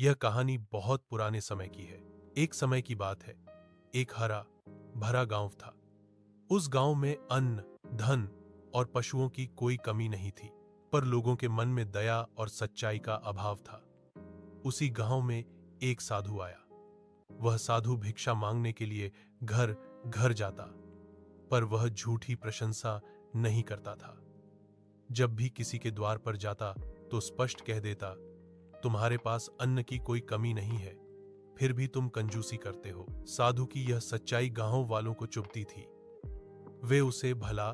यह कहानी बहुत पुराने समय की है। एक समय की बात है, एक हरा भरा गांव था। उस गांव में अन्न, धन और पशुओं की कोई कमी नहीं थी, पर लोगों के मन में दया और सच्चाई का अभाव था। उसी गांव में एक साधु आया। वह साधु भिक्षा मांगने के लिए घर घर जाता, पर वह झूठी प्रशंसा नहीं करता था। जब भी किसी के द्वार पर जाता तो स्पष्ट कह देता, तुम्हारे पास अन्न की कोई कमी नहीं है, फिर भी तुम कंजूसी करते हो। साधु की यह सच्चाई गांव वालों को चुभती थी। वे उसे भला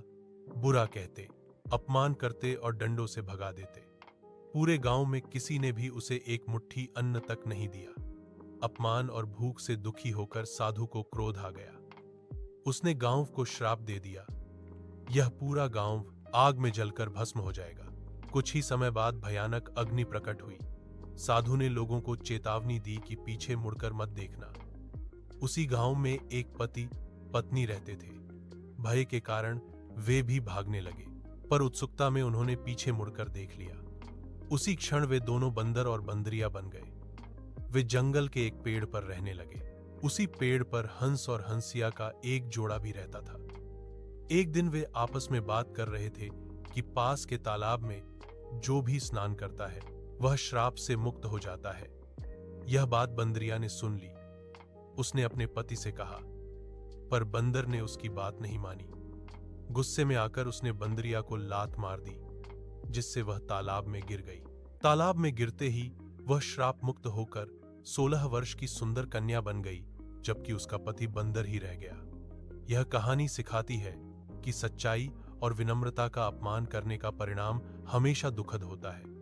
बुरा कहते, अपमान करते और डंडों से भगा देते। पूरे गांव में किसी ने भी उसे एक मुट्ठी अन्न तक नहीं दिया। अपमान और भूख से दुखी होकर साधु को क्रोध आ गया। उसने गांव को श्राप दे दिया, यह पूरा गांव आग में जलकर भस्म हो जाएगा। कुछ ही समय बाद भयानक अग्नि प्रकट हुई। साधु ने लोगों को चेतावनी दी कि पीछे मुड़कर मत देखना। उसी गांव में एक पति पत्नी रहते थे। भय के कारण वे भी भागने लगे, पर उत्सुकता में उन्होंने पीछे मुड़कर देख लिया। उसी क्षण वे दोनों बंदर और बंदरिया बन गए। वे जंगल के एक पेड़ पर रहने लगे। उसी पेड़ पर हंस और हंसिया का एक जोड़ा भी रहता था। एक दिन वे आपस में बात कर रहे थे कि पास के तालाब में जो भी स्नान करता है वह श्राप से मुक्त हो जाता है। यह बात बंदरिया ने सुन ली। उसने अपने पति से कहा, पर बंदर ने उसकी बात नहीं मानी। गुस्से में आकर उसने बंदरिया को लात मार दी, जिससे वह तालाब में गिर गई। तालाब में गिरते ही वह श्राप मुक्त होकर 16 वर्ष की सुंदर कन्या बन गई, जबकि उसका पति बंदर ही रह गया। यह कहानी सिखाती है कि सच्चाई और विनम्रता का अपमान करने का परिणाम हमेशा दुखद होता है।